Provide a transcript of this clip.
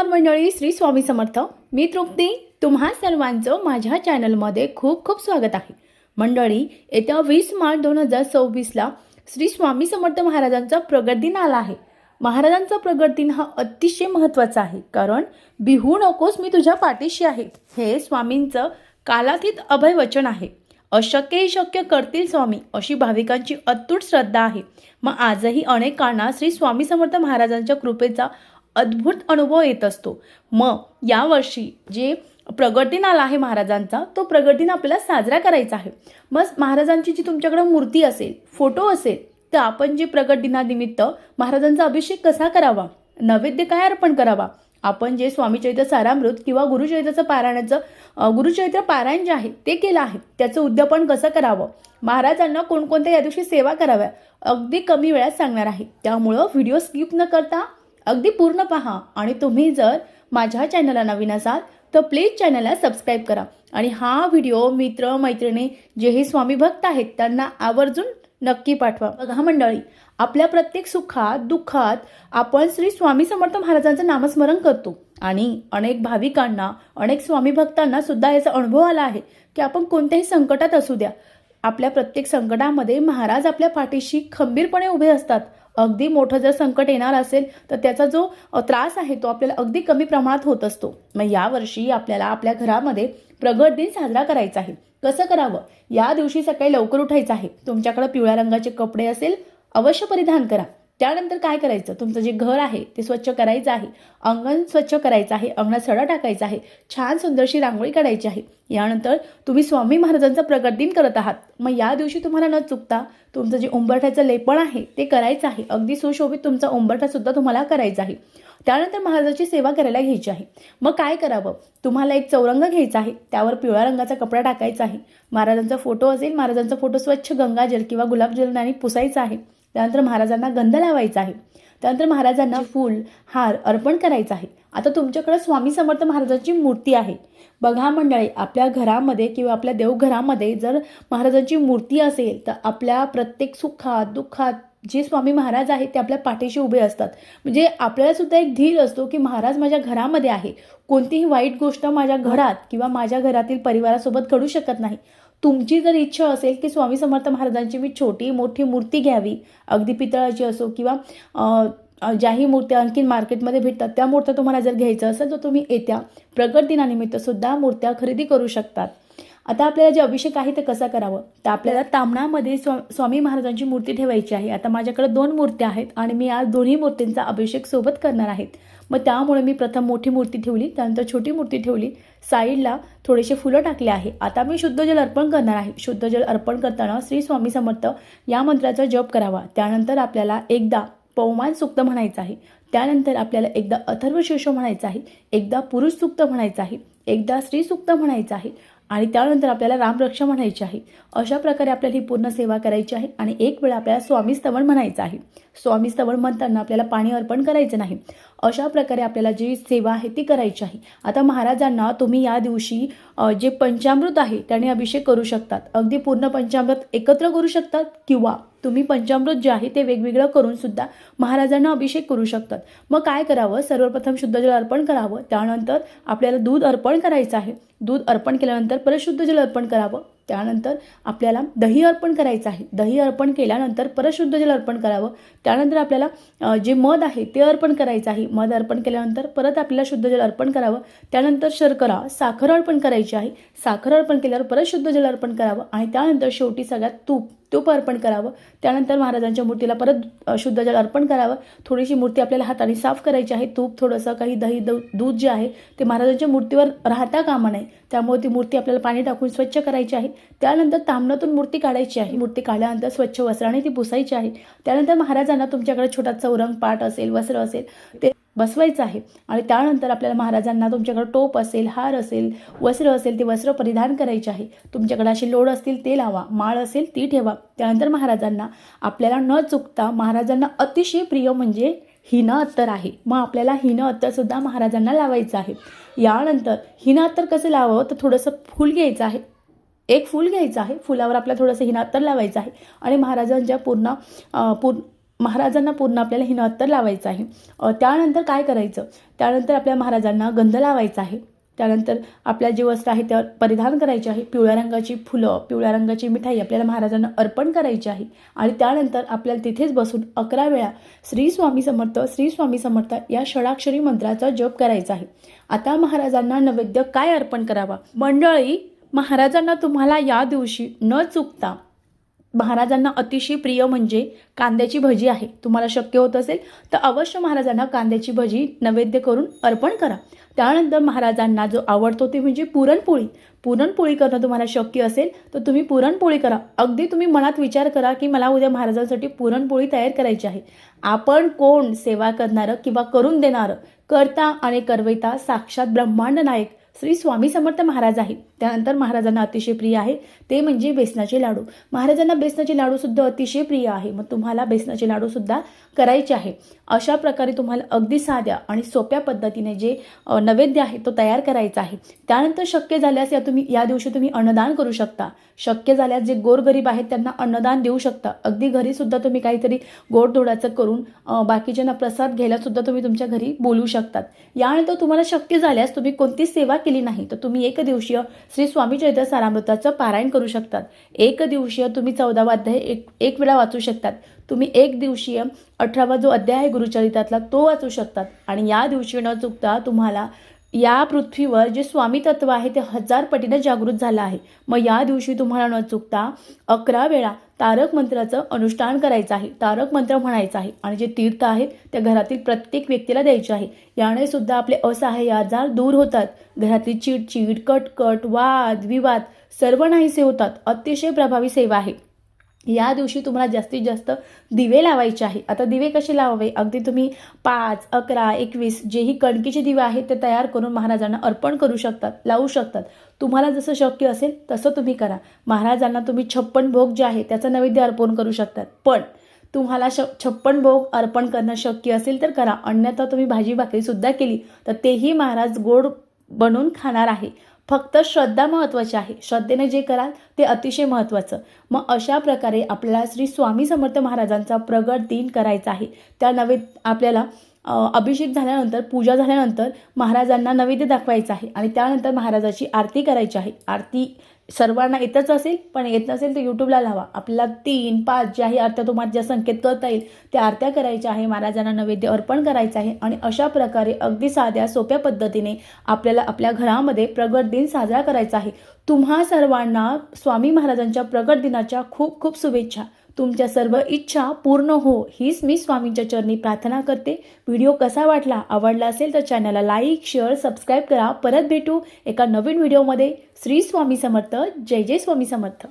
नमस्कार मंडळी, श्री स्वामी समर्थ। मी तृप्ती, तुम्हा सर्वांचं माझ्या चॅनलमध्ये खूप खूप स्वागत आहे। मंडळी, येत्या 20 मार्च 2026 ला श्री स्वामी समर्थ महाराजांचा प्रगट दिन आला आहे। महाराजांचा प्रगट दिन हा अतिशय महत्त्वाचा आहे, कारण बिहू नकोस मी तुझ्या पाठीशी आहे हे स्वामींचं कालातीत अभय वचन आहे। अशक्य शक्य करतील स्वामी, अशी भाविकांची अतूट श्रद्धा आहे। मग आजही अनेकांना श्री स्वामी समर्थ महाराजांच्या कृपेचा अद्भुत अनुभव येत असतो। मग यावर्षी जे प्रगट दिन आला आहे महाराजांचा, तो प्रगट दिन आपल्याला साजरा करायचा आहे। मग महाराजांची जी तुमच्याकडे मूर्ती असेल, फोटो असेल, तर आपण जे प्रगट दिनानिमित्त महाराजांचा अभिषेक कसा करावा, नैवेद्य काय अर्पण करावा, आपण जे स्वामी चरित्र सारामृत किंवा गुरुचरित्राचं गुरुचरित्र पारायण जे आहे ते केलं आहे, त्याचं उद्यापन कसं करावं, महाराजांना कोणकोणत्या या दिवशी सेवा कराव्या, अगदी कमी वेळात सांगणार आहे। त्यामुळं व्हिडिओ स्किप न करता अगदी पूर्ण पहा। आणि तुम्ही जर माझ्या चॅनलला नवीन असाल तर प्लीज चॅनलला सबस्क्राईब करा आणि हा व्हिडिओ मित्र मैत्रिणी जेही स्वामी भक्त आहेत त्यांना आवर्जून नक्की पाठवा। बघा मंडळी, आपल्या प्रत्येक सुखात दुःखात आपण श्री स्वामी समर्थ महाराजांचं नामस्मरण करतो आणि अनेक भाविकांना, अनेक स्वामी भक्तांना सुद्धा याचा अनुभव आला आहे की आपण कोणत्याही संकटात असू द्या, आपल्या प्रत्येक संकटामध्ये महाराज आपल्या पाठीशी खंबीरपणे उभे असतात। अगदी मोठं जर संकट येणार असेल तर त्याचा जो त्रास आहे तो आपल्याला अगदी कमी प्रमाणात होत असतो। मग यावर्षी आपल्याला आपल्या घरामध्ये प्रगट दिन साजरा करायचा आहे। कसं करावं, या दिवशी सकाळी लवकर उठायचं आहे। तुमच्याकडे पिवळ्या रंगाचे कपडे असेल अवश्य परिधान करा। त्यानंतर काय करायचं, तुमचं जे घर आहे ते स्वच्छ करायचं आहे, अंगण स्वच्छ करायचं आहे, अंगणात सडा टाकायचा आहे, छान सुंदरशी रांगोळी काढायची आहे। यानंतर तुम्ही स्वामी महाराजांचा प्रगट दिन करत आहात, मग या दिवशी तुम्हाला न चुकता तुमचं जे उंबरठ्याचं लेपण आहे ते करायचं आहे। अगदी सुशोभित तुमचा उंबरठा सुद्धा तुम्हाला करायचा आहे। त्यानंतर महाराजांची सेवा करायला घ्यायची आहे। मग काय करावं, तुम्हाला एक चौरंग घ्यायचा आहे, त्यावर पिवळ्या रंगाचा कपडा टाकायचा आहे, महाराजांचा फोटो असेल, महाराजांचा फोटो स्वच्छ गंगाजल किंवा गुलाबजलाने पुसायचा आहे। त्यानंतर महाराजांना गंध लावायचा आहे। त्यानंतर महाराजांना फूल हार अर्पण करायचा आहे। आता तुमच्याकडे स्वामी समर्थ महाराजांची मूर्ती आहे। बघा मंडळी, आपल्या घरामध्ये किंवा आपल्या देवघरामध्ये जर महाराजांची मूर्ती असेल तर आपल्या प्रत्येक सुखात दुःखात जे स्वामी महाराज आहेत ते आपल्या पाठीशी उभे असतात। म्हणजे आपल्याला सुद्धा एक धीर असतो की महाराज माझ्या घरामध्ये आहे, कोणतीही वाईट गोष्ट माझ्या घरात किंवा माझ्या घरातील परिवारासोबत घडू शकत नाही। तुमची जर इच्छा असेल की स्वामी समर्थ महाराजांची मी छोटी मोठी मूर्ती घ्यावी, अगदी पितळाची असो किंवा ज्याही मूर्त्या आणखी मार्केटमध्ये भेटतात त्या मूर्त्या तुम्हाला जर घ्यायचं असेल तर तुम्ही येत्या प्रगट दिनानिमित्त सुद्धा मूर्त्या खरेदी करू शकतात। आता आपल्याला जे अभिषेक आहे ते कसं करावं, तर आपल्याला तांबणामध्ये स्वामी महाराजांची मूर्ती ठेवायची आहे। आता माझ्याकडे 2 मूर्त्या आहेत आणि मी आज दोन्ही मूर्तींचा अभिषेक सोबत करणार आहेत। मग त्यामुळे मी प्रथम मोठी मूर्ती ठेवली, त्यानंतर छोटी मूर्ती ठेवली, साईडला थोडेसे फुलं टाकले आहे। आता मी शुद्ध जल अर्पण करणार आहे। शुद्ध जल अर्पण करताना श्री स्वामी समर्थ या मंत्राचा जप करावा। त्यानंतर आपल्याला एकदा पवमान सूक्त म्हणायचं आहे, त्यानंतर आपल्याला एकदा अथर्वशीर्ष म्हणायचं आहे, एकदा पुरुष सूक्त म्हणायचं आहे, एकदा स्त्री सूक्त म्हणायचं आहे आणि त्यानंतर आपल्याला रामरक्षा म्हणायची आहे। अशा प्रकारे आपल्याला ही पूर्ण सेवा करायची आहे आणि एक वेळ आपल्याला स्वामी स्तवन म्हणायचं आहे। स्वामी स्तवन म्हणताना आपल्याला पाणी अर्पण करायचं नाही। अशा प्रकारे आपल्याला जी सेवा आहे ती करायची आहे। आता महाराजांना तुम्ही या दिवशी जे पंचामृत आहे त्याने अभिषेक करू शकतात। अगदी पूर्ण पंचामृत एकत्र करू शकतात किंवा तुम्ही पंचामृत जे आहे ते वेगवेगळं करून सुद्धा महाराजांना अभिषेक करू शकतात। मग काय करावं, सर्वप्रथम शुद्ध जल अर्पण करावं, त्यानंतर आपल्याला दूध अर्पण करायचं आहे। दूध अर्पण केल्यानंतर परत शुद्ध जल अर्पण करावं, त्यानंतर आपल्याला दही अर्पण करायचं आहे। दही अर्पण केल्यानंतर परत शुद्ध जल अर्पण करावं, त्यानंतर आपल्याला जे मध आहे ते अर्पण करायचं आहे। मध अर्पण केल्यानंतर परत आपल्याला शुद्ध जल अर्पण करावं, त्यानंतर शर्करा साखर अर्पण करायची आहे। साखर अर्पण केल्यावर परत शुद्ध जल अर्पण करावं आणि त्यानंतर शेवटी सगळ्यात तूप अर्पण करावं। त्यानंतर महाराजांच्या मूर्तीला परत शुद्ध जल अर्पण करावं। थोडीशी मूर्ती आपल्याला हाताने साफ करायची आहे। तूप थोडंसं काही दही दूध जे आहे ते महाराजांच्या मूर्तीवर राहता कामा नये, त्यामुळे ती मूर्ती आपल्याला पाणी टाकून स्वच्छ करायची आहे। त्यानंतर ताम्हणातून मूर्ती काढायची आहे। मूर्ती काढल्यानंतर स्वच्छ वस्त्राने ती पुसायची आहे। त्यानंतर महाराजांना तुमच्याकडे छोटा चौरंग पाट असेल, वस्त्र असेल ते बसवायचं आहे आणि त्यानंतर आपल्याला महाराजांना तुमच्याकडे टोप असेल, हार असेल, वस्त्र असेल ते वस्त्र परिधान करायचे आहे। तुमच्याकडे असे लोड असतील ते लावा, माळ असेल ती ठेवा। त्यानंतर महाराजांना आपल्याला न चुकता महाराजांना अतिशय प्रिय म्हणजे हिना अत्तर आहे, मग आपल्याला हिना अत्तर सुद्धा महाराजांना लावायचं आहे। यानंतर हिना अत्तर कसं लावावं, तर थोडंसं फूल घ्यायचं आहे, एक फूल घ्यायचं आहे, फुलावर आपल्याला थोडंसं हिना अत्तर लावायचं आहे आणि महाराजांच्या महाराजांना पूर्ण आपल्याला हिनं अत्तर लावायचं आहे. त्यानंतर काय करायचं, त्यानंतर आपल्या महाराजांना गंध लावायचा आहे. त्यानंतर आपल्या जे वस्त्र आहे त्यावर परिधान करायचे आहे. पिवळ्या रंगाची फुलं, पिवळ्या रंगाची मिठाई आपल्याला महाराजांना अर्पण करायची आहे. आणि त्यानंतर आपल्याला तिथेच बसून 11 वेळा श्री स्वामी समर्थ, श्री स्वामी समर्थ या षडाक्षरी मंत्राचा जप करायचा आहे. आता महाराजांना नैवेद्य काय अर्पण करावा. मंडळी, महाराजांना तुम्हाला या दिवशी न चुकता, महाराजांना अतिशय प्रिय म्हणजे कांद्याची भजी आहे. तुम्हाला शक्य होत असेल तर अवश्य महाराजांना कांद्याची भजी नैवेद्य करून अर्पण करा. त्यानंतर महाराजांना जो आवडतो ते म्हणजे पुरणपोळी. पुरणपोळी करणं तुम्हाला शक्य असेल तर तुम्ही पुरणपोळी करा. अगदी तुम्ही मनात विचार करा की मला उद्या महाराजांसाठी पुरणपोळी तयार करायची आहे. आपण कोण, सेवा करणारं किंवा करून देणारं, करता आणि करविता साक्षात ब्रह्मांड नायक श्री स्वामी समर्थ महाराज आहे. त्यानंतर महाराजांना अतिशय प्रिय आहे ते म्हणजे बेसनाचे लाडू. महाराजांना बेसनाचे लाडूसुद्धा अतिशय प्रिय आहे. मग तुम्हाला बेसनाचे लाडूसुद्धा करायचे आहे. अशा प्रकारे तुम्हाला अगदी साध्या आणि सोप्या पद्धतीने जे नैवेद्य आहे तो तयार करायचा आहे. त्यानंतर शक्य झाल्यास या दिवशी तुम्ही अन्नदान करू शकता. शक्य झाल्यास जे गोरगरीब आहेत त्यांना अन्नदान देऊ शकता. अगदी घरीसुद्धा तुम्ही काहीतरी गोडधोडाचं करून बाकीच्यांना प्रसाद घ्यायला सुद्धा तुम्ही तुमच्या घरी बोलू शकतात. यानंतर तुम्हाला शक्य झाल्यास तुम्ही कोणतीच सेवा केली नाही तर तुम्ही एक दिवशीय श्री स्वामी चरित्र सारामृताचं पारायण करू शकतात. एक दिवशीय तुम्ही 14वा अध्याय एक वेळा वाचू शकतात. तुम्ही एक दिवशीय 18वा जो अध्याय आहे गुरुचरित्रातला तो वाचू शकतात. आणि या दिवशी न चुकता तुम्हाला या पृथ्वीवर जे स्वामी तत्व आहे ते 1000 पटीने जागृत झालं आहे. मग या दिवशी तुम्हाला न चुकता 11 वेळा तारक मंत्राचं अनुष्ठान करायचं आहे. तारक मंत्र म्हणायचं आहे. आणि जे तीर्थ आहेत त्या घरातील प्रत्येक व्यक्तीला द्यायचे आहे. याने सुद्धा आपले असहाय्य आजार दूर होतात. घरातली चिडचिड, कटकट, वाद विवाद सर्व नाहीसे होतात. अतिशय प्रभावी सेवा आहे. या दिवशी तुम्हाला जास्तीत जास्त दिवे लावायचे आहे. आता दिवे कसे लावावे, अगदी तुम्ही 5, 11, 21 जेही कणकीचे दिवे आहेत ते तयार करून महाराजांना अर्पण करू शकतात, लावू शकतात. तुम्हाला जसं शक्य असेल तसं तुम्ही करा. महाराजांना तुम्ही 56 भोग जे आहे त्याचं नैवेद्य अर्पण करू शकतात. पण तुम्हाला 56 भोग अर्पण करणं शक्य असेल तर करा. अन्यथा तुम्ही भाजी भाकरीसुद्धा केली तर तेही महाराज गोड बनवून खाणार आहे. फक्त श्रद्धा महत्त्वाची आहे. श्रद्धेने जे कराल ते अतिशय महत्त्वाचं. मग अशा प्रकारे आपल्याला श्री स्वामी समर्थ महाराजांचा प्रगट दिन करायचा आहे. त्या आपल्याला अभिषेक झाल्यानंतर, पूजा झाल्यानंतर महाराजांना नैवेद्य दाखवायचा आहे. आणि त्यानंतर महाराजाची आरती करायची आहे. आरती सर्वांना येतच असेल, पण येत नसेल तर यूट्यूबला लावा. आपल्याला 3, 5 ज्याही आरत्या तुम्हाला ज्या संकेत करता येईल त्या आरत्या करायच्या आहे. महाराजांना नैवेद्य अर्पण करायचं आहे. आणि अशा प्रकारे अगदी साध्या सोप्या पद्धतीने आपल्याला आपल्या घरामध्ये प्रगट दिन साजरा करायचा आहे. तुम्हा सर्वांना स्वामी महाराजांच्या प्रगट दिनाच्या खूप खूप शुभेच्छा. तुमच्या सर्व इच्छा पूर्ण हो हीच मी स्वामींच्या चरणी प्रार्थना करते. व्हिडिओ कसा वाटला, आवडला असेल तर चॅनलला लाईक, शेअर, सबस्क्राईब करा. परत भेटू एका नवीन व्हिडिओमध्ये. श्री स्वामी समर्थ. जय जय स्वामी समर्थ.